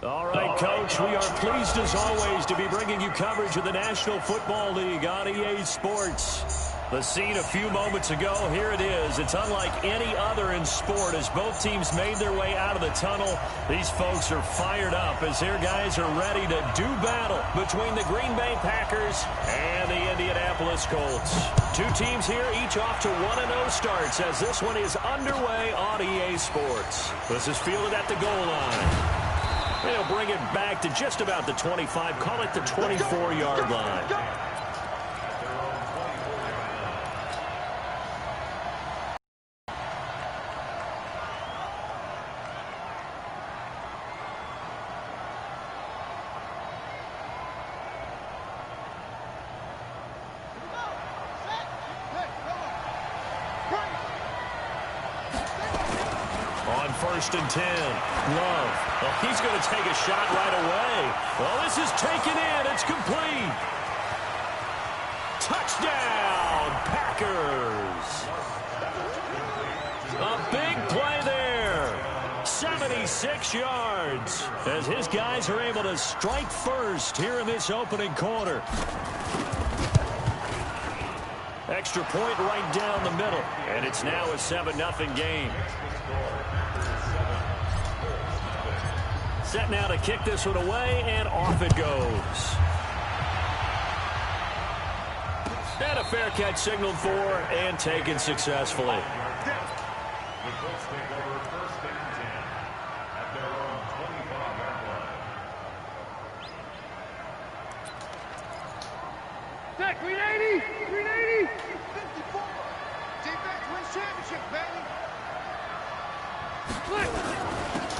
All right, Coach, we are pleased as always to be bringing you coverage of the National Football League on EA Sports. The scene a few moments ago, here it is. It's unlike any other in sport as both teams made their way out of the tunnel. These folks are fired up as their guys are ready to do battle between the Green Bay Packers and the Indianapolis Colts. Two teams here, each off to 1-0 starts as this one is underway on EA Sports. This is fielded at the goal line. They'll bring it back to just about the 25, call it the 24-yard line. On 1st and 10, Love. Oh, he's going to take a shot right away. Well, this is taken in. It's complete. Touchdown, Packers. A big play there. 76 yards as his guys are able to strike first here in this opening quarter. Extra point right down the middle, and it's now a 7-0 game. Set now to kick this one away, and off it goes. And a fair catch signaled for and taken successfully. Check, 380! 380! 54! Defense wins championship, baby!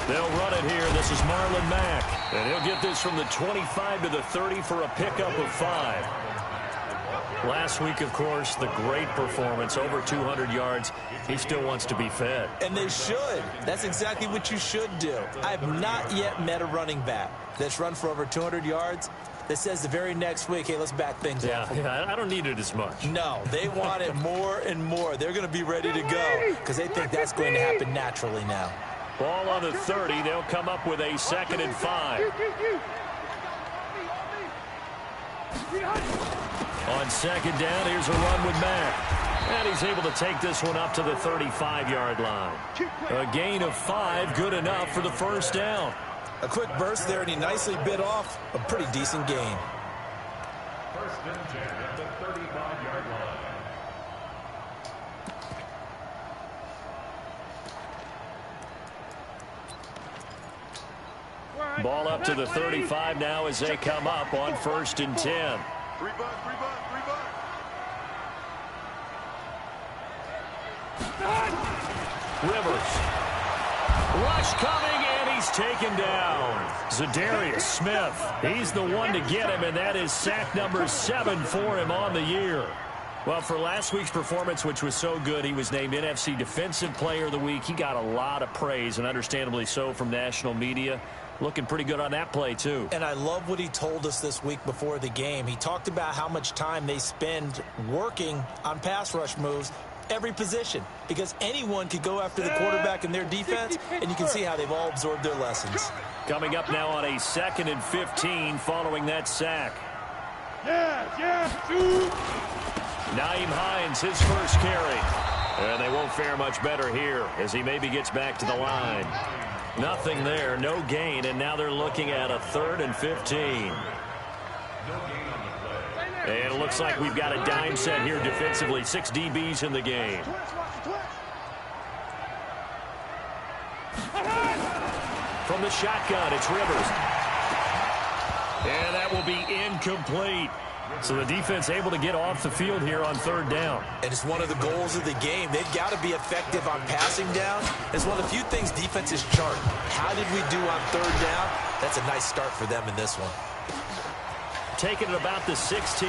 They'll run it here. This is Marlon Mack. And he'll get this from the 25 to the 30 for a pickup of 5. Last week, of course, the great performance, over 200 yards. He still wants to be fed. And they should. That's exactly what you should do. I have not yet met a running back that's run for over 200 yards that says the very next week, hey, let's back things up. Yeah, I don't need it as much. No, they want it more and more. They're going to be ready to go because they think that's going to happen naturally now. Ball on the 30. They'll come up with a 2nd and 5. On 2nd down, here's a run with Mack. And he's able to take this one up to the 35-yard line. A gain of 5, good enough for the first down. A quick burst there, and he nicely bit off a pretty decent gain. 1st and 10 at the 35-yard line. Ball up to the 35 now as they come up on 1st and 10. Rivers. Rush coming, and he's taken down. Zadarius Smith. He's the one to get him, and that is sack number 7 for him on the year. Well, for last week's performance, which was so good, he was named NFC Defensive Player of the Week. He got a lot of praise, and understandably so, from national media. Looking pretty good on that play, too. And I love what he told us this week before the game. He talked about how much time they spend working on pass rush moves, every position, because anyone could go after the quarterback in their defense, and you can see how they've all absorbed their lessons. Coming up now on a 2nd and 15 following that sack. Nyheim Hines, his first carry. And they won't fare much better here as he maybe gets back to the line. Nothing there, no gain, and now they're looking at a 3rd and 15. And it looks like we've got a dime set here defensively. 6 DBs in the game. From the shotgun, it's Rivers. And that will be incomplete. So the defense able to get off the field here on 3rd down. And it's one of the goals of the game. They've got to be effective on passing down. It's one of the few things defenses chart. How did we do on 3rd down? That's a nice start for them in this one. Taking it about the 16.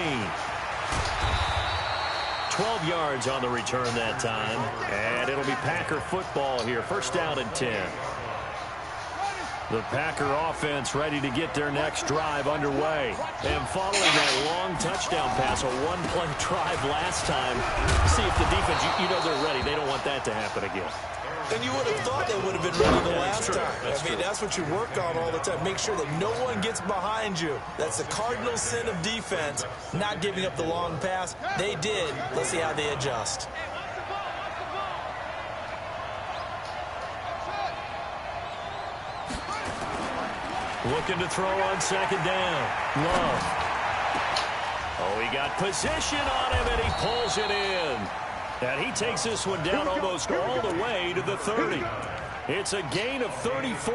12 yards on the return that time. And it'll be Packer football here. 1st down and 10. The Packer offense ready to get their next drive underway. And following that long touchdown pass, a one-play drive last time, see if the defense, you know they're ready. They don't want that to happen again. And you would have thought they would have been ready the last time. I mean, that's what you work on all the time. Make sure that no one gets behind you. That's the cardinal sin of defense, not giving up the long pass. They did. Let's see how they adjust. Looking to throw on second down. Love. Oh, he got position on him, and he pulls it in. And he takes this one down almost all the way to the 30. It's a gain of 34.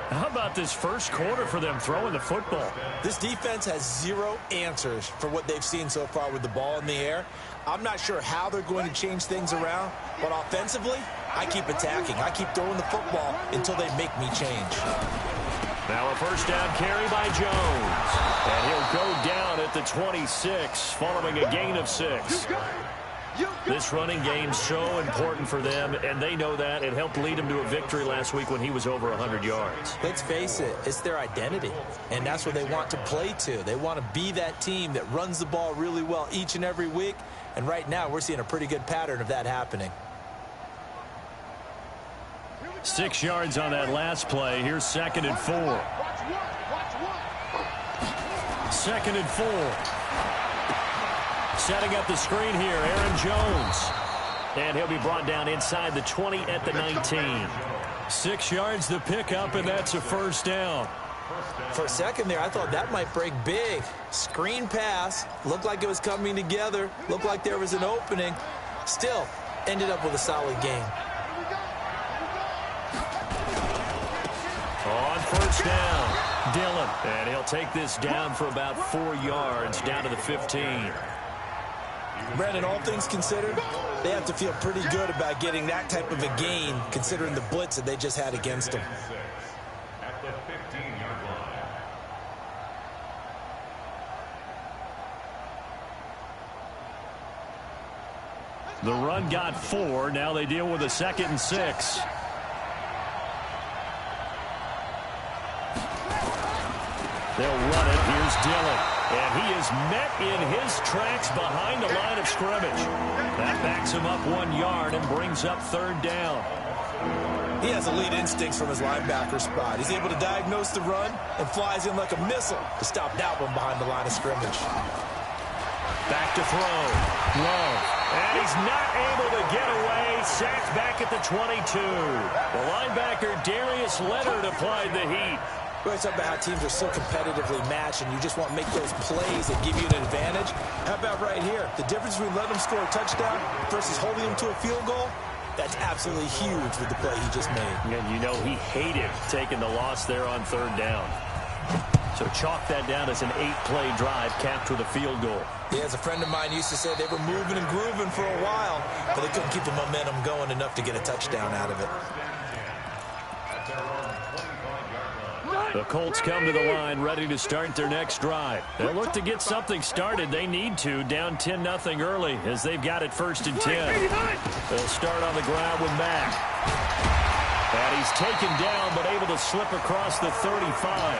How about this first quarter for them throwing the football? This defense has zero answers for what they've seen so far with the ball in the air. I'm not sure how they're going to change things around, but offensively, I keep attacking. I keep throwing the football until they make me change. Now a first down carry by Jones. And he'll go down at the 26, following a gain of 6. This running game's so important for them, and they know that. It helped lead them to a victory last week when he was over 100 yards. Let's face it, it's their identity, and that's what they want to play to. They want to be that team that runs the ball really well each and every week, and right now we're seeing a pretty good pattern of that happening. 6 yards on that last play. Here's 2nd and 4. 2nd and 4. Setting up the screen here, Aaron Jones. And he'll be brought down inside the 20 at the 19. 6 yards the pickup, and that's a first down. For a second there, I thought that might break big. Screen pass. Looked like it was coming together. Looked like there was an opening. Still, ended up with a solid gain. On first down, Dillon. And he'll take this down for about 4 yards, down to the 15. Brandon, all things considered, they have to feel pretty good about getting that type of a gain, considering the blitz that they just had against them. At the 15-yard line. The run got 4. Now they deal with a 2nd and 6. They'll run it. Here's Dillon. And he is met in his tracks behind the line of scrimmage. That backs him up 1 yard and brings up 3rd down. He has elite instincts from his linebacker spot. He's able to diagnose the run and flies in like a missile to stop that one behind the line of scrimmage. Back to throw. Love. And he's not able to get away. Sacked back at the 22. The linebacker, Darius Leonard, applied the heat. We're talking about how teams are so competitively matched, and you just want to make those plays that give you an advantage. How about right here? The difference between letting them score a touchdown versus holding them to a field goal, that's absolutely huge with the play he just made. And you know he hated taking the loss there on 3rd down. So chalk that down as an 8-play drive capped with a field goal. Yeah, as a friend of mine used to say, they were moving and grooving for a while, but they couldn't keep the momentum going enough to get a touchdown out of it. The Colts come to the line ready to start their next drive. They'll look to get something started. They need to, down 10-0 early as they've got it 1st and 10. They'll start on the ground with Mack. And he's taken down but able to slip across the 35.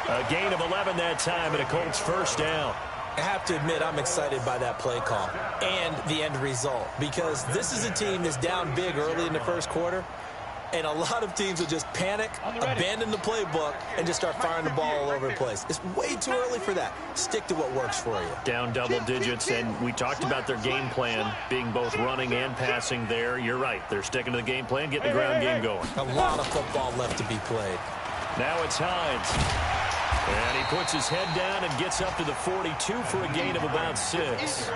A gain of 11 that time and a Colts first down. I have to admit, I'm excited by that play call and the end result, because this is a team that's down big early in the first quarter, and a lot of teams will just panic, abandon the playbook, and just start firing the ball all over the place. It's way too early for that. Stick to what works for you. Down double digits, and we talked about their game plan being both running and passing there. You're right. They're sticking to the game plan, getting the ground game going. A lot of football left to be played. Now it's Hines. And he puts his head down and gets up to the 42 for a gain of about 6.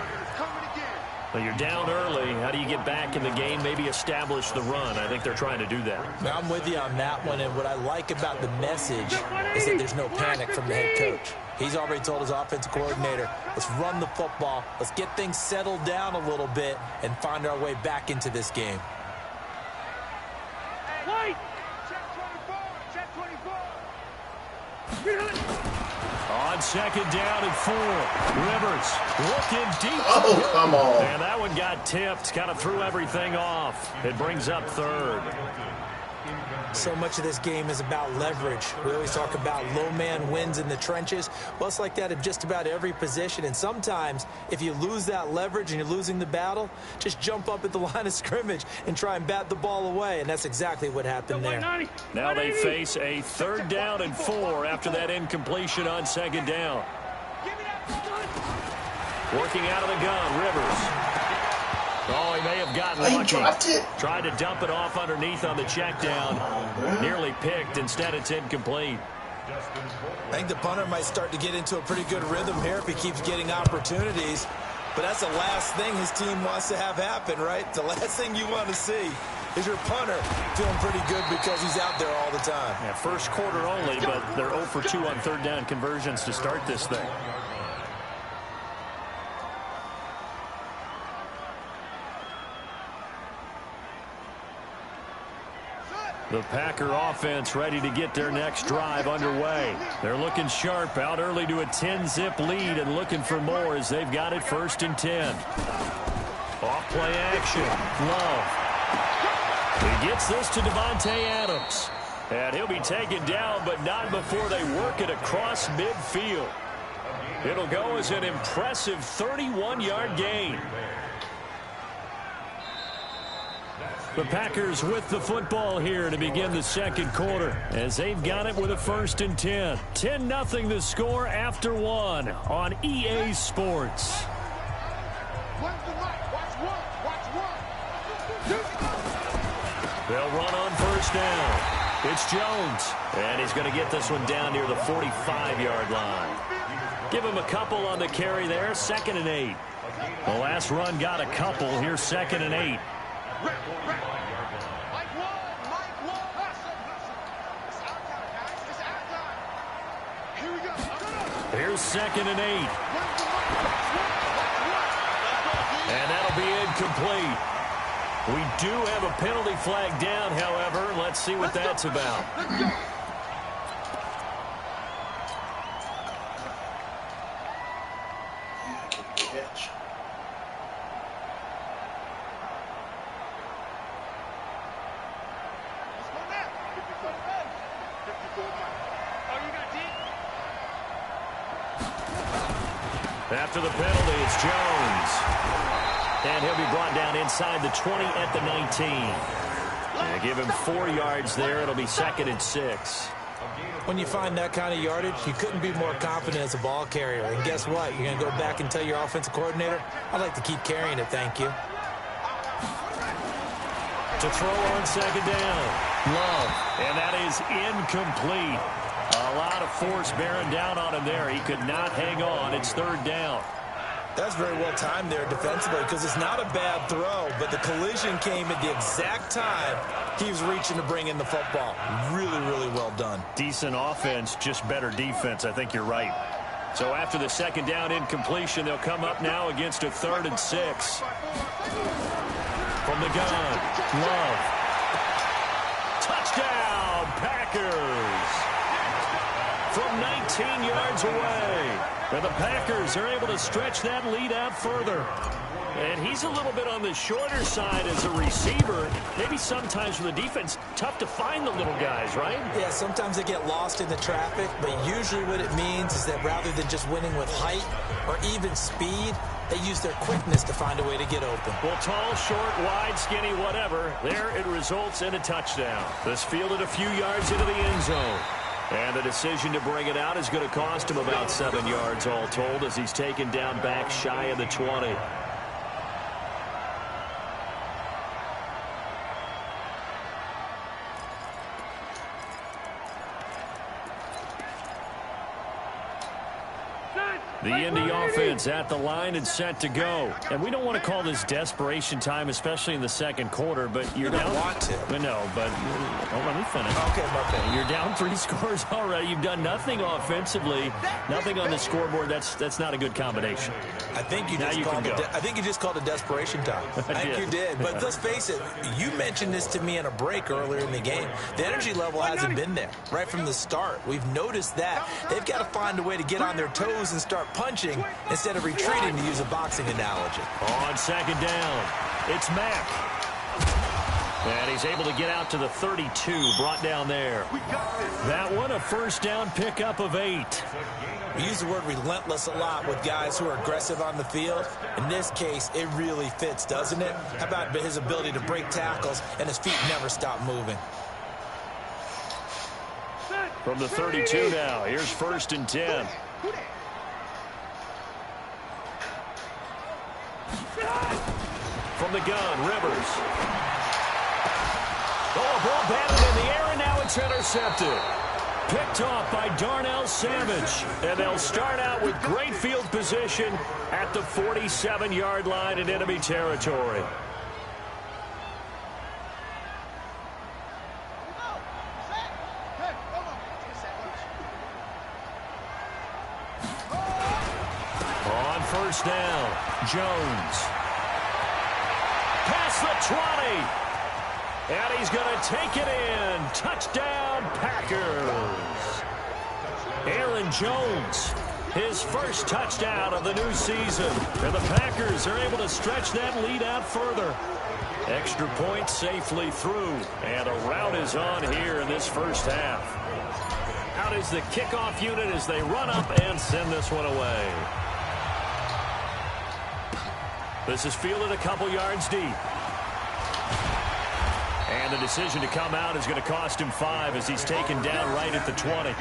Well, you're down early. How do you get back in the game, maybe establish the run? I think they're trying to do that. Now, I'm with you on that one, and what I like about the message is that there's no panic from the head coach. He's already told his offensive coordinator, let's run the football, let's get things settled down a little bit and find our way back into this game. White! Check 24! On 2nd down and 4. Rivers looking deep. Oh, come on. And that one got tipped. Kind of threw everything off. It brings up 3rd. So much of this game is about leverage. We always talk about low man wins in the trenches. Well, it's like that in just about every position. And sometimes, if you lose that leverage and you're losing the battle, just jump up at the line of scrimmage and try and bat the ball away. And that's exactly what happened there. Now they face a 3rd down and 4 after that incompletion on 2nd down. Working out of the gun, Rivers. Oh, he may have gotten lucky. Tried to dump it off underneath on the check down. Nearly picked. Instead, it's incomplete. I think the punter might start to get into a pretty good rhythm here if he keeps getting opportunities. But that's the last thing his team wants to have happen, right? The last thing you want to see is your punter feeling pretty good because he's out there all the time. Yeah, first quarter only, but they're 0 for 2 on 3rd down conversions to start this thing. The Packer offense ready to get their next drive underway. They're looking sharp, out early to a 10-zip lead and looking for more as they've got it 1st and 10. Off-play action. Love. He gets this to Devontae Adams. And he'll be taken down, but not before they work it across midfield. It'll go as an impressive 31-yard gain. The Packers with the football here to begin the 2nd quarter as they've got it with a 1st and 10. 10-0 the score after 1 on EA Sports. They'll run on 1st down. It's Jones, and he's going to get this one down near the 45-yard line. Give him a couple on the carry there, 2nd and 8. The last run got a couple. Here's 2nd and 8. Here's 2nd and 8. And that'll be incomplete. We do have a penalty flag down, however. Let's see what that's about. After the penalty, it's Jones. And he'll be brought down inside the 20 at the 19. And give him 4 yards there. It'll be 2nd and 6. When you find that kind of yardage, you couldn't be more confident as a ball carrier. And guess what? You're going to go back and tell your offensive coordinator, I'd like to keep carrying it, thank you. To throw on 2nd down. Love. And that is incomplete. A lot of force bearing down on him there. He could not hang on. It's 3rd down. That's very well timed there defensively because it's not a bad throw, but the collision came at the exact time he was reaching to bring in the football. Really, really well done. Decent offense, just better defense. I think you're right. So after the 2nd down incompletion, they'll come up now against a 3rd and 6. From the gun, Love. Touchdown, Packers. From 19 yards away. And the Packers are able to stretch that lead out further. And he's a little bit on the shorter side as a receiver. Maybe sometimes for the defense, tough to find the little guys, right? Yeah, sometimes they get lost in the traffic, but usually what it means is that rather than just winning with height or even speed, they use their quickness to find a way to get open. Well, tall, short, wide, skinny, whatever, there it results in a touchdown. This fielded a few yards into the end zone. And the decision to bring it out is going to cost him about 7 yards all told as he's taken down back shy of the 20. The Indy offense at the line and set to go. And we don't want to call this desperation time, especially in the 2nd quarter, but you're down. Want to. No, but let me finish. Okay, okay. You're down 3 scores already. You've done nothing offensively, nothing on the scoreboard. That's not a good combination. I think you just called it desperation time. I think you did. But let's face it, you mentioned this to me in a break earlier in the game. The energy level hasn't been there right from the start. We've noticed that. They've got to find a way to get on their toes and start punching instead of retreating, to use a boxing analogy. On 2nd down, it's Mack. And he's able to get out to the 32, brought down there. That one, a first down pickup of 8. We use the word relentless a lot with guys who are aggressive on the field. In this case, it really fits, doesn't it? How about his ability to break tackles and his feet never stop moving? From the 32 now, here's 1st and 10. From the gun, Rivers. Oh, ball batted in the air, and now it's intercepted. Picked off by Darnell Savage. And they'll start out with great field position at the 47-yard line in enemy territory. On first down, Jones. Past the 20. And he's going to take it in. Touchdown, Packers. Aaron Jones, his first touchdown of the new season. And the Packers are able to stretch that lead out further. Extra point safely through. And a rout is on here in this first half. Out is the kickoff unit as they run up and send this one away. This is fielded a couple yards deep. And the decision to come out is going to cost him 5 as he's taken down right at the 20.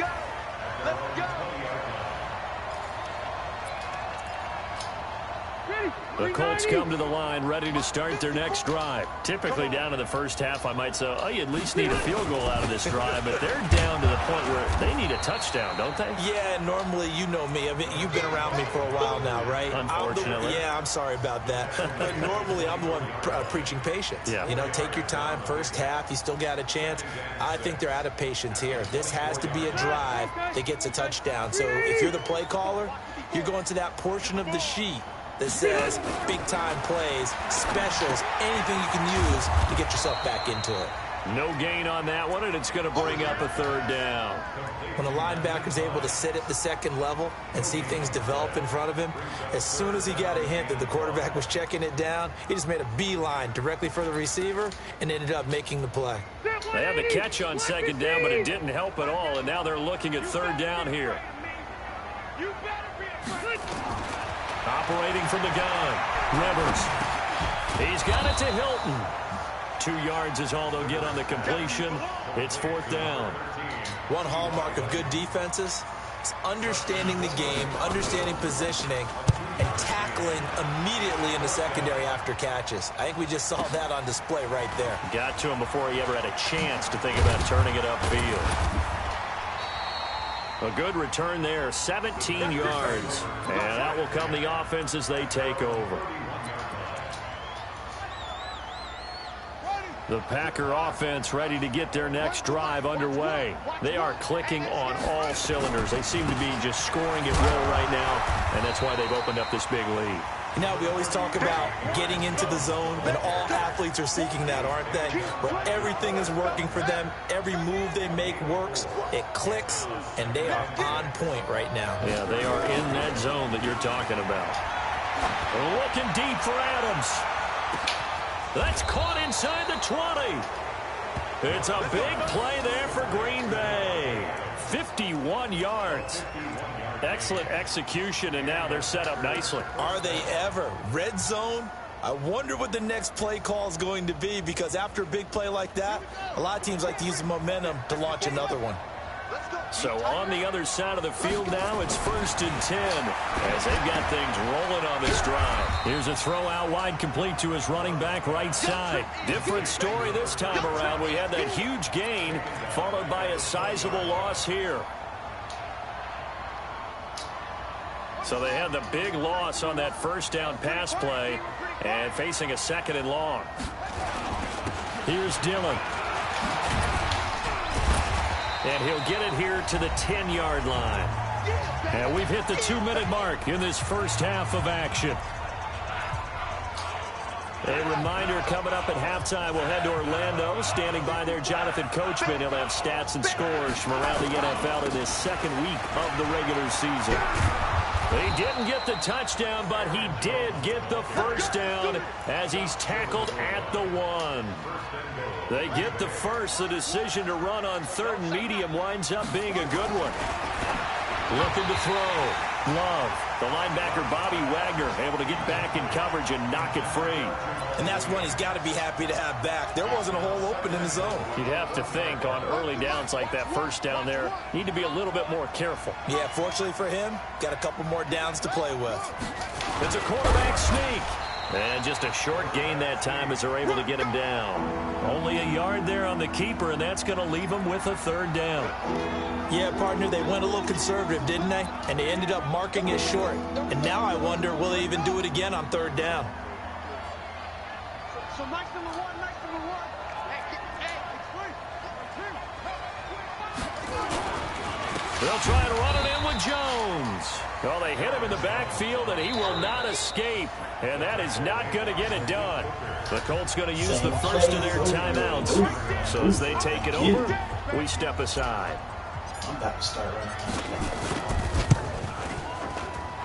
The Colts come to the line ready to start their next drive. Typically down in the first half, I might say, oh, you at least need a field goal out of this drive, but they're down to the point where they need a touchdown, don't they? Yeah, normally, you know me. I mean, you've been around me for a while now, right? Unfortunately. I'm sorry about that. But normally, I'm the one preaching patience. Yeah. You know, take your time. First half, you still got a chance. I think they're out of patience here. This has to be a drive that gets a touchdown. So if you're the play caller, you're going to that portion of the sheet that says big-time plays, specials, anything you can use to get yourself back into it. No gain on that one, and it's going to bring up a 3rd down. When a linebacker's able to sit at the second level and see things develop in front of him, as soon as he got a hint that the quarterback was checking it down, he just made a beeline directly for the receiver and ended up making the play. They have the catch on 2nd down, but it didn't help at all, and now they're looking at 3rd down here. Operating from the gun, Rivers. He's got it to Hilton. 2 yards is all they'll get on the completion. It's 4th down. One hallmark of good defenses is understanding the game, understanding positioning, and tackling immediately in the secondary after catches. I think we just saw that on display right there. Got to him before he ever had a chance to think about turning it upfield. A good return there, 17 yards. And out will come the offense as they take over. The Packer offense ready to get their next drive underway. They are clicking on all cylinders. They seem to be just scoring at will right now, and that's why they've opened up this big lead. You know, we always talk about getting into the zone, and all athletes are seeking that, aren't they? Where everything is working for them, every move they make works, it clicks, and they are on point right now. Yeah, they are in that zone that you're talking about. Looking deep for Adams. That's caught inside the 20. It's a big play there for Green Bay. 51 yards. Excellent execution, and now they're set up nicely. Are they ever? Red zone? I wonder what the next play call is going to be, because after a big play like that, a lot of teams like to use the momentum to launch another one. So on the other side of the field now, it's 1st and 10 as they've got things rolling on this drive. Here's a throw out wide, complete to his running back right side. Different story this time around. We had that huge gain followed by a sizable loss here. So they had the big loss on that 1st down pass play and facing a 2nd and long. Here's Dillon. And he'll get it here to the 10-yard line. And we've hit the 2-minute mark in this first half of action. A reminder coming up at halftime, we'll head to Orlando. Standing by there, Jonathan Coachman. He'll have stats and scores from around the NFL in this 2nd week of the regular season. He didn't get the touchdown, but he did get the first down as he's tackled at the 1. They get the first. The decision to run on 3rd and medium winds up being a good one. Looking to throw. Love. The linebacker, Bobby Wagner, able to get back in coverage and knock it free. And that's one he's got to be happy to have back. There wasn't a hole open in the zone. You'd have to think on early downs like that first down there, need to be a little bit more careful. Yeah, fortunately for him, got a couple more downs to play with. It's a quarterback sneak. And just a short gain that time as they're able to get him down. Only a yard there on the keeper, and that's going to leave him with a 3rd down. Yeah, partner, they went a little conservative, didn't they? And they ended up marking it short. And now I wonder, will they even do it again on 3rd down? So nice number one. They'll try and run it in with Jones. Well, they hit him in the backfield, and he will not escape. And that is not going to get it done. The Colts going to use the first of their timeouts. So as they take it over, we step aside. I'm about to start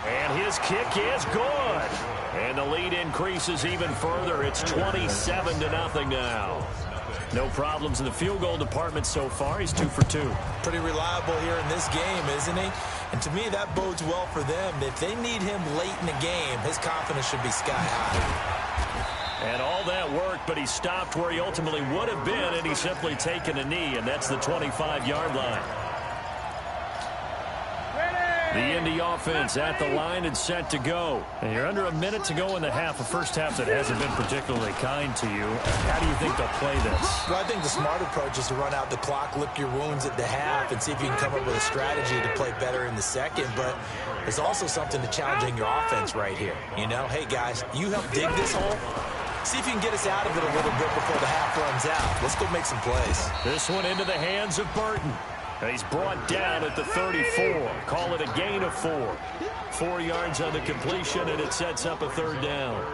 And his kick is good. And the lead increases even further. It's 27-0 now. No problems in the field goal department so far. He's 2 for 2. Pretty reliable here in this game, isn't he? And to me, that bodes well for them. If they need him late in the game, his confidence should be sky high. And all that worked, but he stopped where he ultimately would have been, and he's simply taken a knee, and that's the 25-yard line. The Indy offense at the line and set to go. And you're under a minute to go in the half, a first half that hasn't been particularly kind to you. How do you think they'll play this? Well, I think the smart approach is to run out the clock, lick your wounds at the half, and see if you can come up with a strategy to play better in the second. But there's also something to challenging your offense right here. You know, hey, guys, you help dig this hole. See if you can get us out of it a little bit before the half runs out. Let's go make some plays. This one into the hands of Burton. He's brought down at the 34. Call it a gain of 4. 4 yards on the completion, and it sets up a 3rd down.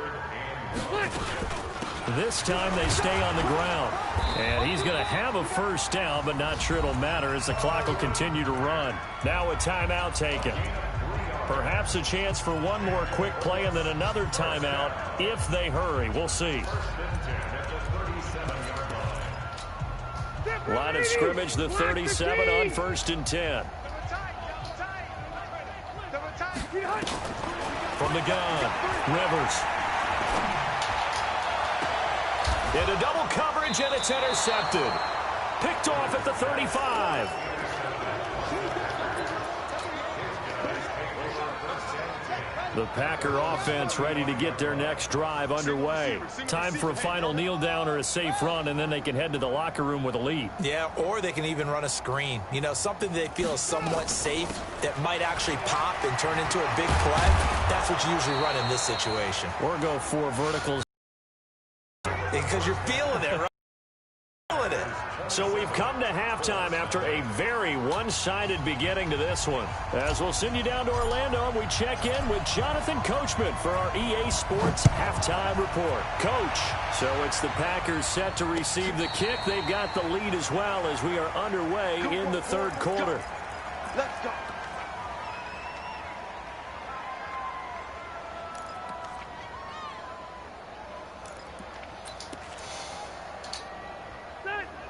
This time they stay on the ground. And he's going to have a first down, but not sure it'll matter as the clock will continue to run. Now a timeout taken. Perhaps a chance for one more quick play and then another timeout if they hurry. We'll see. Line of scrimmage, the 37 on 1st and 10. From the gun, Rivers. Into double coverage, and it's intercepted. Picked off at the 35. The Packer offense ready to get their next drive underway. Time for a final kneel down or a safe run, and then they can head to the locker room with a lead. Yeah, or they can even run a screen. You know, something they feel is somewhat safe that might actually pop and turn into a big play. That's what you usually run in this situation. Or go 4 verticals. Because you're feeling it, right? Feeling it. So we've come to halftime after a very one-sided beginning to this one. As we'll send you down to Orlando, and we check in with Jonathan Coachman for our EA Sports Halftime Report. Coach, so it's the Packers set to receive the kick. They've got the lead as well as we are underway in the 3rd quarter. Let's go.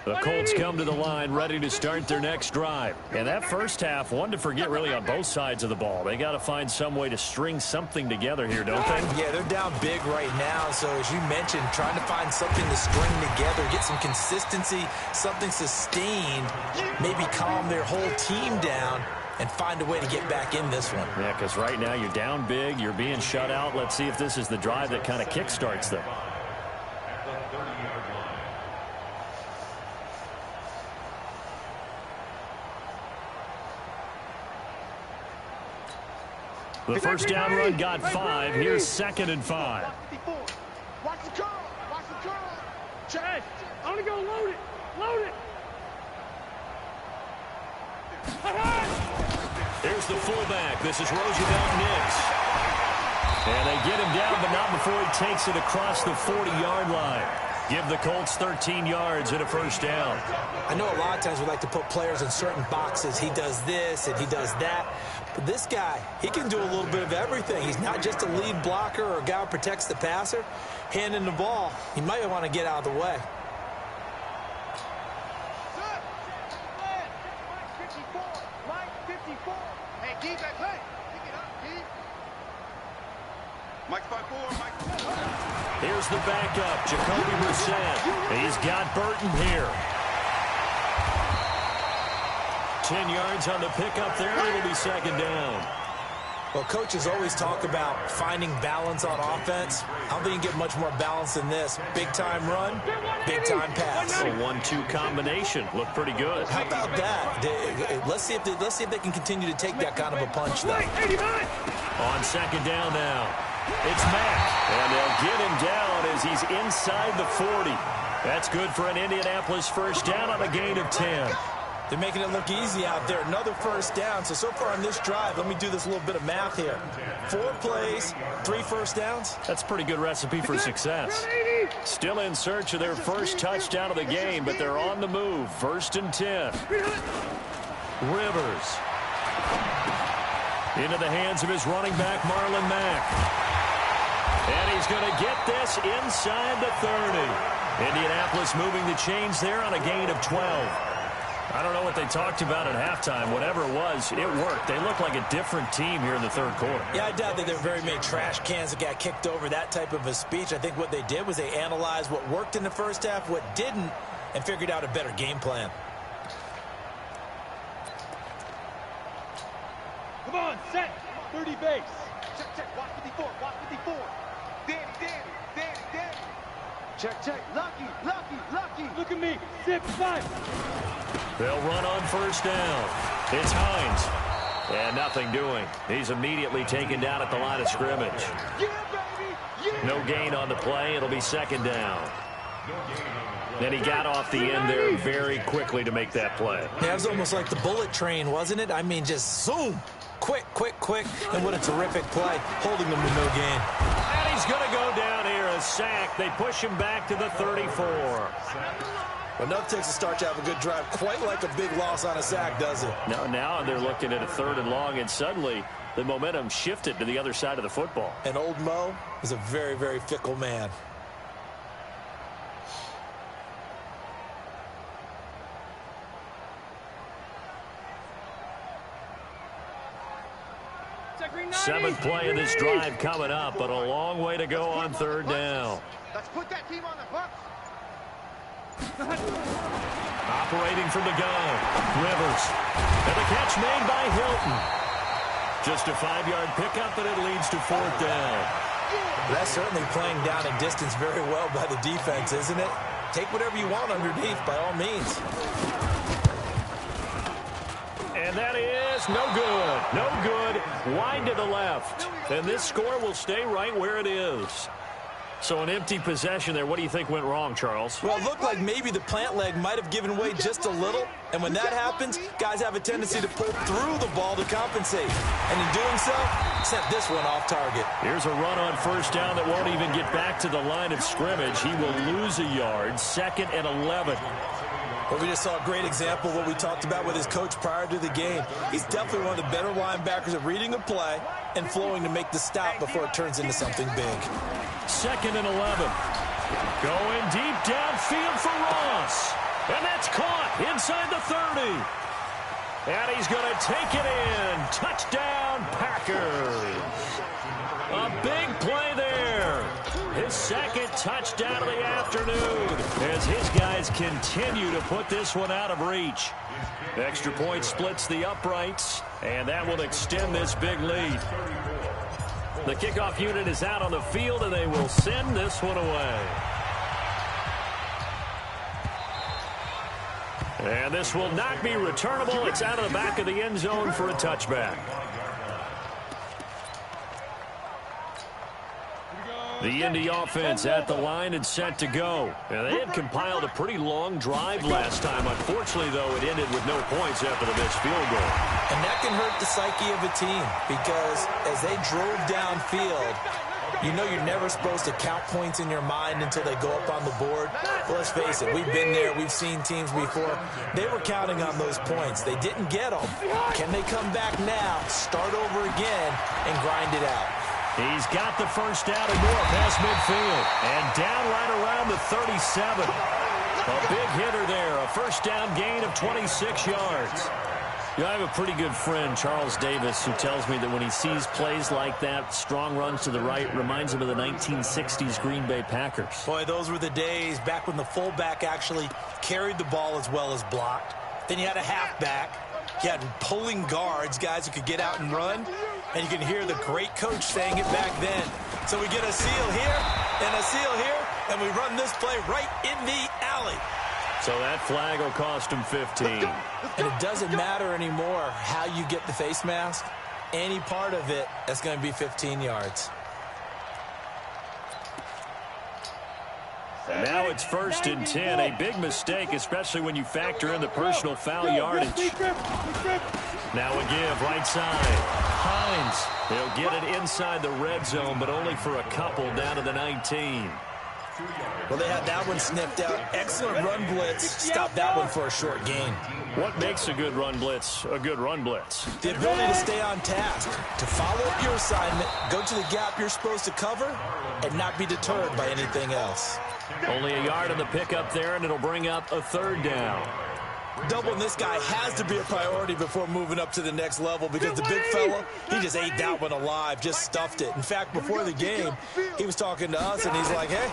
The Colts come to the line ready to start their next drive. And that first half, one to forget really on both sides of the ball. They got to find some way to string something together here, don't they? Yeah, they're down big right now. So as you mentioned, trying to find something to string together, get some consistency, something sustained, maybe calm their whole team down and find a way to get back in this one. Yeah, because right now you're down big, you're being shut out. Let's see if this is the drive that kind of kickstarts them. The first down run got 5. Here's 2nd and 5. Watch the curl. Watch the curl. Chad, I'm going to go load it. Load it. Here's the fullback. This is Roosevelt Nix. And they get him down, but not before he takes it across the 40-yard line. Give the Colts 13 yards and a first down. I know a lot of times we like to put players in certain boxes. He does this and he does that. But this guy, he can do a little bit of everything. He's not just a lead blocker or a guy who protects the passer. Handing the ball, he might want to get out of the way. Here's the backup, Jacoby Brissett. He's got Burton here. 10 yards on the pickup there. It'll be second down. Well, coaches always talk about finding balance on offense. I don't think you can get much more balance than this. Big-time run, big-time pass. A 1-2 combination. Looked pretty good. How about that? Let's see if they can continue to take that kind of a punch, though. On second down now. It's Mack, and they'll get him down as he's inside the 40. That's good for an Indianapolis first down on a gain of 10. They're making it look easy out there. Another first down. So far on this drive, let me do this little bit of math here. 4 plays, 3 first downs. That's a pretty good recipe for success. Still in search of their first touchdown of the game, but they're on the move. 1st and 10. Rivers. Into the hands of his running back, Marlon Mack. And he's going to get this inside the 30. Indianapolis moving the chains there on a gain of 12. I don't know what they talked about at halftime. Whatever it was, it worked. They look like a different team here in the third quarter. Yeah, I doubt that there were very many trash cans that got kicked over, that type of a speech. I think what they did was they analyzed what worked in the first half, what didn't, and figured out a better game plan. Come on, set. 30 base. Check. Watch 54. Watch 54. Danny. Check. Lucky. Look at me. Zip 5. They'll run on first down. It's Hines. And nothing doing. He's immediately taken down at the line of scrimmage. Yeah, baby. Yeah. No gain on the play. It'll be second down. Then he got off the end there very quickly to make that play. Yeah, it was almost like the bullet train, wasn't it? I mean, just zoom. Quick. And what a terrific play, holding them to no gain. And he's going to go down here, a sack. They push him back to the 34. Well, enough takes to start to have a good drive. Quite like a big loss on a sack, does it? Now they're looking at a 3rd and long, and suddenly the momentum shifted to the other side of the football. And old Mo is a very, very fickle man. Seventh play of this drive coming up, but a long way to go on 3rd down. Let's put that team on the hooks. Operating from the gun, Rivers. And the catch made by Hilton. Just a 5-yard pickup, and it leads to 4th down. That's certainly playing down in distance very well by the defense, isn't it? Take whatever you want underneath, by all means. And that is no good. No good. Wide to the left. And this score will stay right where it is. So an empty possession there. What do you think went wrong, Charles? Well, it looked like maybe the plant leg might have given way just a little. And when that happens, guys have a tendency to pull through the ball to compensate. And in doing so, sent this one off target. Here's a run on first down that won't even get back to the line of scrimmage. He will lose a yard. 2nd and 11. Well, we just saw a great example of what we talked about with his coach prior to the game. He's definitely one of the better linebackers at reading a play and flowing to make the stop before it turns into something big. 2nd and 11. Going deep downfield for Ross. And that's caught inside the 30. And he's going to take it in. Touchdown, Packers. A big play there. His 2nd touchdown of the afternoon as his guys continue to put this one out of reach. Extra point splits the uprights, and that will extend this big lead. The kickoff unit is out on the field, and they will send this one away. And this will not be returnable. It's out of the back of the end zone for a touchback. The Indy offense at the line and set to go. And they had compiled a pretty long drive last time. Unfortunately, though, it ended with no points after the missed field goal. And that can hurt the psyche of a team because as they drove downfield, You know you're never supposed to count points in your mind until they go up on the board. Well, let's face it, we've been there. We've seen teams before. They were counting on those points. They didn't get them. Can they come back now, start over again, and grind it out? He's got the first down and more past midfield. And down right around the 37. A big hitter there. A first down gain of 26 yards. You know, I have a pretty good friend, Charles Davis, who tells me that when he sees plays like that, strong runs to the right, reminds him of the 1960s Green Bay Packers. Boy, those were the days back when the fullback actually carried the ball as well as blocked. Then you had a halfback. You had pulling guards, guys who could get out and run. And you can hear the great coach saying it back then. So we get a seal here and a seal here, and we run this play right in the alley. So that flag will cost him 15. And it doesn't matter anymore how you get the face mask. Any part of it, that's going to be 15 yards. And now it's 1st and 10. A big mistake, especially when you factor in the personal foul yardage. Now a give, right side. Hines. He'll get it inside the red zone, but only for a couple down to the 19. Well, they had that one sniffed out. Excellent run blitz. Stop that one for a short gain. What makes a good run blitz a good run blitz? The ability to stay on task, to follow up your assignment, go to the gap you're supposed to cover, and not be deterred by anything else. Only a yard on the pickup there, and it'll bring up a 3rd down. Doubling this guy has to be a priority before moving up to the next level because the big fella, he just ate that one alive, just stuffed it. In fact, before the game, he was talking to us, and he's like, hey,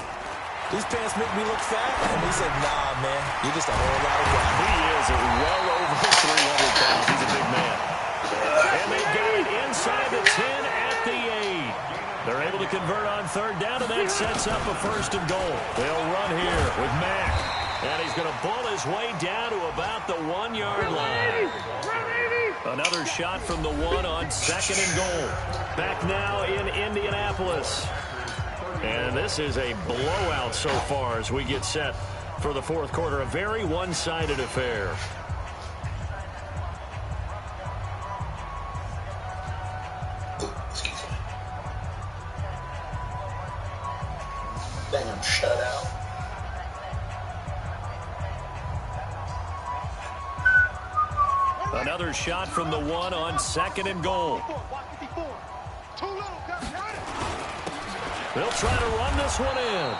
these pants make me look fat. And we said, nah, man, you're just a whole lot of guy. He is well over 300 pounds. He's a big man. And they got it inside the 10 at the 8. They're able to convert on 3rd down, and that sets up a 1st and goal. They'll run here with Mack. And he's going to bull his way down to about the 1-yard line. Another shot from the 1 on 2nd and goal. Back now in Indianapolis. And this is a blowout so far as we get set for the 4th quarter. A very one-sided affair. Damn shutout. Another shot from the 1 on 2nd and goal. They'll try to run this one in.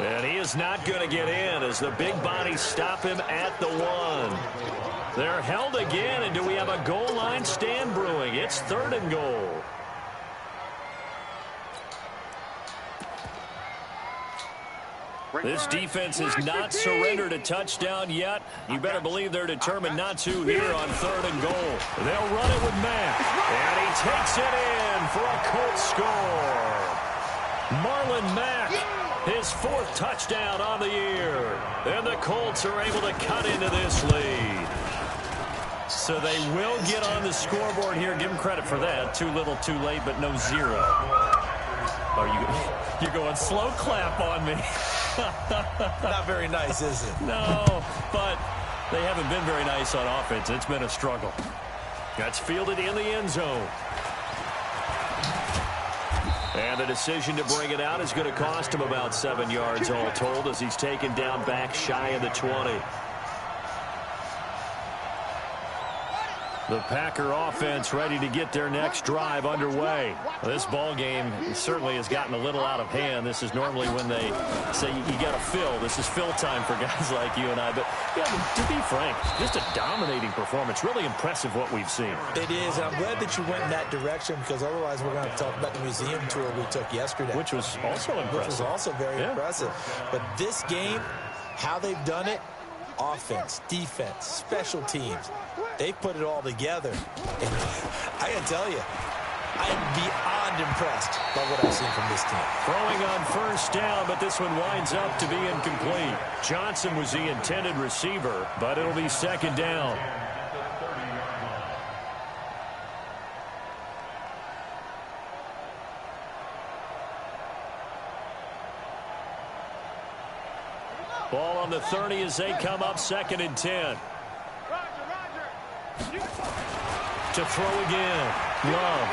And he is not going to get in as the big bodies stop him at the 1. They're held again, and do we have a goal line stand brewing? It's 3rd and goal. This defense has not surrendered a touchdown yet. You better believe they're determined not to here on 3rd and goal. They'll run it with Mack. And he takes it in for a Colts score. Marlon Mack, his 4th touchdown on the year. And the Colts are able to cut into this lead. So they will get on the scoreboard here. Give them credit for that. Too little, too late, but no 0. You're going slow clap on me. Not very nice, is it? No, but they haven't been very nice on offense. It's been a struggle. That's fielded in the end zone. And the decision to bring it out is going to cost him about 7 yards all told as he's taken down back shy of the 20. The Packer offense ready to get their next drive underway. This ball game certainly has gotten a little out of hand. This is normally when they say you got to fill. This is fill time for guys like you and I. But yeah, to be frank, just a dominating performance. Really impressive what we've seen. It is. I'm glad that you went in that direction because otherwise we're going to talk about the museum tour we took yesterday. Which was also impressive. Which was also very impressive. But this game, how they've done it, offense, defense, special teams, they put it all together. And I got to tell you, I am beyond impressed by what I've seen from this team. Throwing on 1st down, but this one winds up to be incomplete. Johnson was the intended receiver, but it'll be 2nd down. Ball on the 30 as they come up 2nd and 10. To throw again. Love.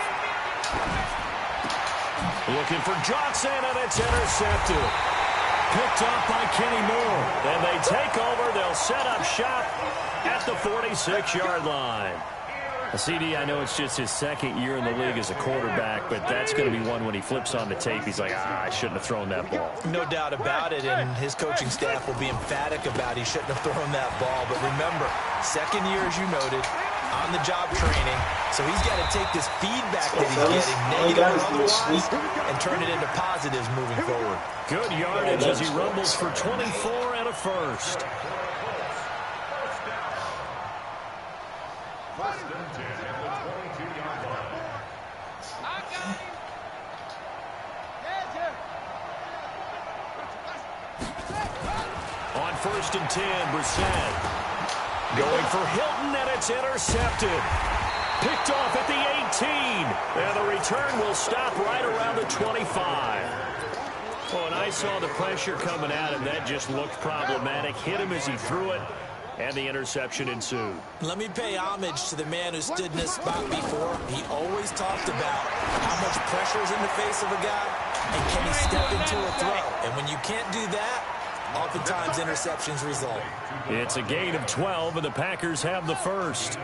Looking for Johnson, and it's intercepted. Picked up by Kenny Moore. And they take over. They'll set up shop at the 46-yard line. CD, I know it's just his second year in the league as a quarterback, but that's going to be one when he flips on the tape. He's like, I shouldn't have thrown that ball. No doubt about it, and his coaching staff will be emphatic about he shouldn't have thrown that ball. But remember, second year, as you noted, on-the-job training, so he's got to take this feedback that he's getting, negative or otherwise, and turn it into positives moving forward. Good yardage as he rumbles for 24 and a first. On 1st and 10, Brissett going for Hilton, and it's intercepted. Picked off at the 18, and the return will stop right around the 25. Oh, and I saw the pressure coming at him. That just looked problematic. Hit him as he threw it, and the interception ensued. Let me pay homage to the man who stood in this spot before. He always talked about how much pressure is in the face of a guy, and can he step into a throw. And when you can't do that, oftentimes interceptions result. It's a gain of 12, and the Packers have the first.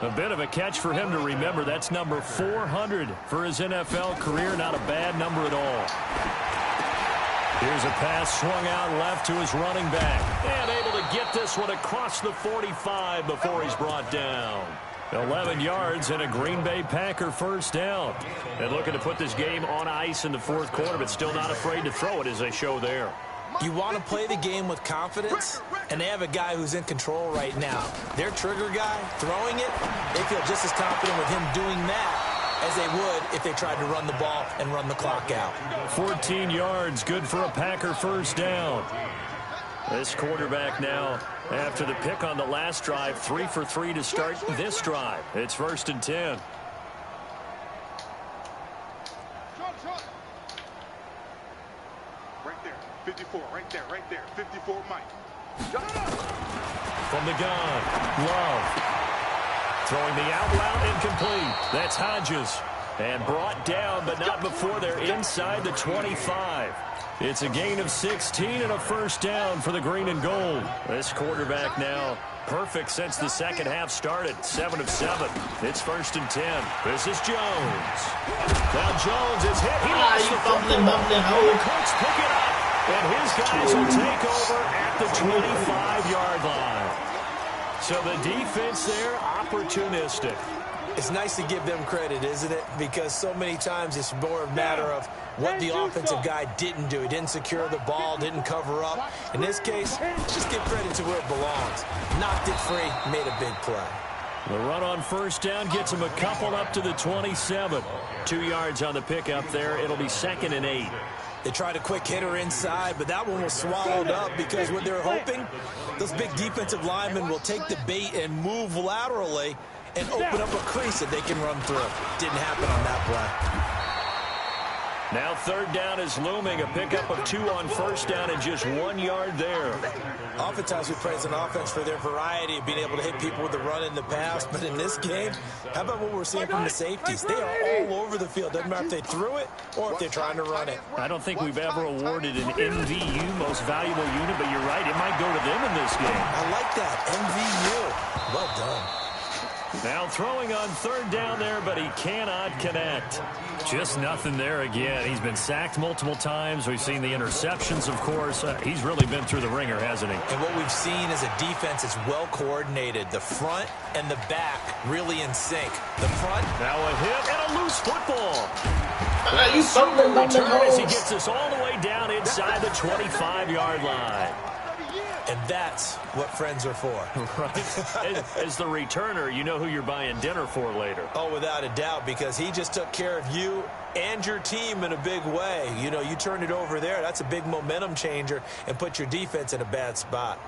A bit of a catch for him to remember. That's number 400 for his NFL career. Not a bad number at all. Here's a pass swung out left to his running back. And able to get this one across the 45 before he's brought down. 11 yards and a Green Bay Packer first down. And looking to put this game on ice in the fourth quarter, but still not afraid to throw it as they show there. You want to play the game with confidence, and they have a guy who's in control right now. Their trigger guy, throwing it, they feel just as confident with him doing that as they would if they tried to run the ball and run the clock out. 14 yards, good for a Packer first down. This quarterback now, after the pick on the last drive, 3 for 3 to start this drive. It's 1st and 10. Right there, 54, right there, 54, Mike. From the gun, Love. Throwing the out route incomplete. That's Hodges. And brought down, but not before they're inside the 25. It's a gain of 16 and a first down for the green and gold. This quarterback now perfect since the second half started. 7 of 7. It's 1st and 10. This is Jones. Now Jones is hit. He lost the football. The Colts pick it up. And his guys will take over at the 25-yard line. So the defense there, opportunistic. It's nice to give them credit, isn't it? Because so many times it's more a matter of what the offensive guy didn't do. He didn't secure the ball, didn't cover up. In this case, just give credit to where it belongs. Knocked it free, made a big play. The run on first down gets him a couple up to the 27. 2 yards on the pickup there. It'll be 2nd and 8. They tried a quick hitter inside, but that one was swallowed up because what they're hoping, those big defensive linemen will take the bait and move laterally and open up a crease that they can run through. Didn't happen on that play. Now 3rd down is looming. A pickup of 2 on first down and just 1 yard there. Oftentimes we praise an offense for their variety of being able to hit people with the run in the past. But in this game, how about what we're seeing from the safeties? They are all over the field. Doesn't matter if they threw it or if they're trying to run it. I don't think we've ever awarded an MVU, most valuable unit, but you're right. It might go to them in this game. I like that. MVU. Well done. Now throwing on 3rd down there, but he cannot connect. Just nothing there again. He's been sacked multiple times. We've seen the interceptions, of course. He's really been through the ringer, hasn't he? And what we've seen is a defense that's well coordinated. The front and the back really in sync. The front. Now a hit and a loose football. Return as he gets us all the way down inside the 25-yard line. And that's what friends are for. Right. As the returner, you know who you're buying dinner for later. Oh, without a doubt, because he just took care of you and your team in a big way. You know, you turned it over there. That's a big momentum changer and put your defense in a bad spot.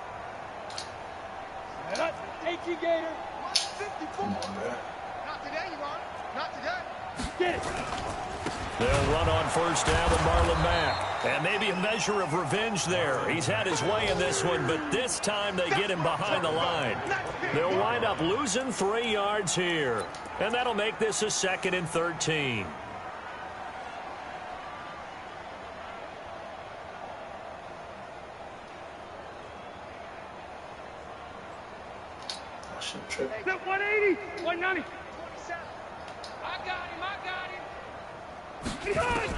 Take you, Gator. 54. Not today, you are. Not today. Get it. They'll run on first down with Marlon Mack. And maybe a measure of revenge there. He's had his way in this one, but this time they get him behind the line. They'll wind up losing 3 yards here. And that'll make this a 2nd and 13. Shit, trip. 180, 190. 27. I got him. He's on.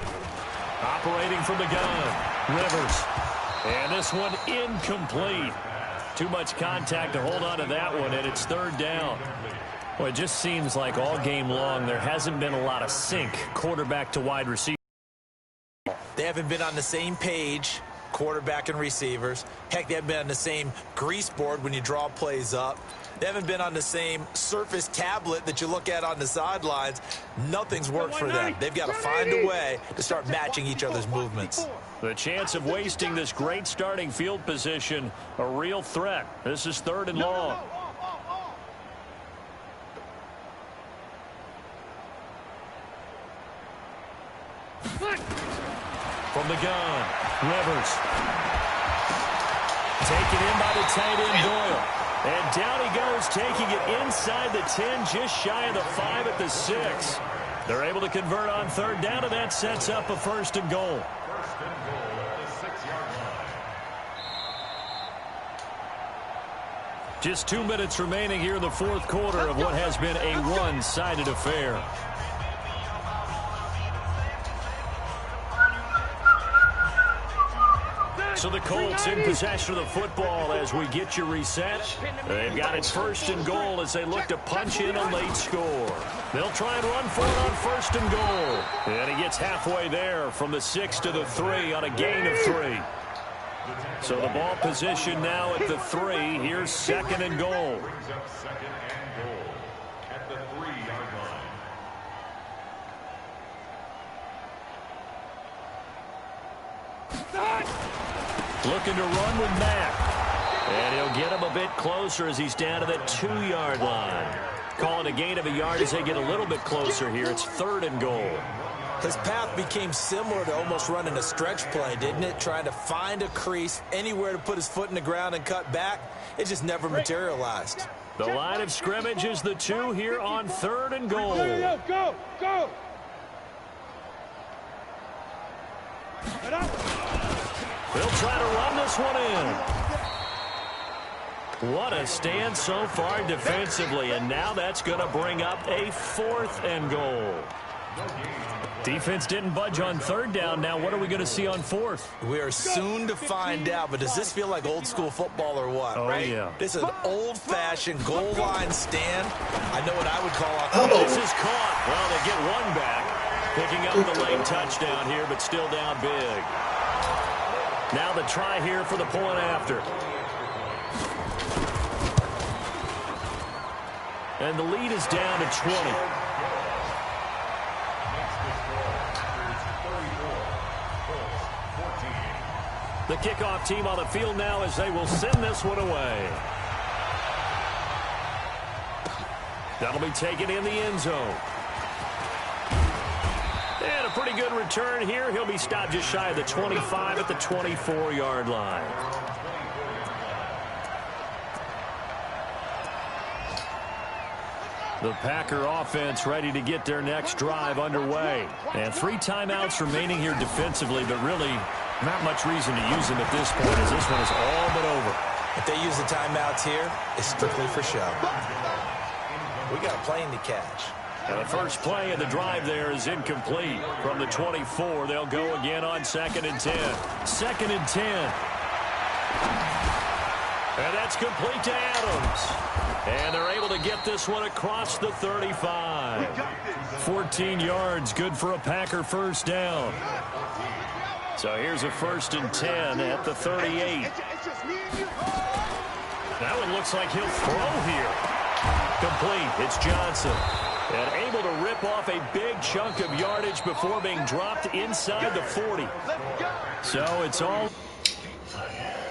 Operating from the gun, Rivers. And this one incomplete. Too much contact to hold on to that one, and it's third down. Well, it just seems like all game long there hasn't been a lot of sync, quarterback to wide receiver. They haven't been on the same page, quarterback and receivers. Heck, they haven't been on the same grease board when you draw plays up. They haven't been on the same Surface tablet that you look at on the sidelines. Nothing's worked for them. They've got to find a way to start matching each other's movements. The chance of wasting this great starting field position, a real threat. This is third and long. From the gun, Rivers. Taken in by the tight end, Doyle. And down he goes, taking it inside the 10, just shy of the 5 at the 6. They're able to convert on third down, and that sets up a first and goal. First and goal at the 6-yard line. Just 2 minutes remaining here in the fourth quarter of what has been a one-sided affair. So the Colts in possession of the football as we get you reset. They've got it first and goal as they look to punch in a late score. They'll try and run for it on first and goal. And he gets halfway there from the 6 to the 3 on a gain of 3. So the ball position now at the 3. Here's second and goal. Brings up second and goal at the 3-yard line. Looking to run with Mack. And he'll get him a bit closer as he's down to the 2-yard line. Calling a gain of a yard as they get a little bit closer here. It's third and goal. His path became similar to almost running a stretch play, didn't it? Trying to find a crease, anywhere to put his foot in the ground and cut back. It just never materialized. The line of scrimmage is the 2 here on third and goal. Go. They'll try to run this one in. What a stand so far defensively, and now that's going to bring up a fourth and goal. Defense didn't budge on third down. Now what are we going to see on fourth? We are soon to find out, but does this feel like old school football or what? Oh, right? Yeah. This is an old-fashioned goal line stand. I know what I would call This is caught. Well, they get one back. Picking up the late touchdown here, but still down big. Now the try here for the point after. And the lead is down to 20. The kickoff team on the field now as they will send this one away. That'll be taken in the end zone. And a pretty good return here. He'll be stopped just shy of the 25 at the 24-yard line. The Packer offense ready to get their next drive underway. And 3 timeouts remaining here defensively, but really not much reason to use them at this point as this one is all but over. If they use the timeouts here, it's strictly for show. We got a plane to catch. And the first play of the drive there is incomplete. From the 24, they'll go again on 2nd and 10. 2nd and 10. And that's complete to Adams. And they're able to get this one across the 35. 14 yards, good for a Packer first down. So here's a 1st and 10 at the 38. That one looks like he'll throw here. Complete. It's Johnson. And able to rip off a big chunk of yardage before being dropped inside the 40. So it's all...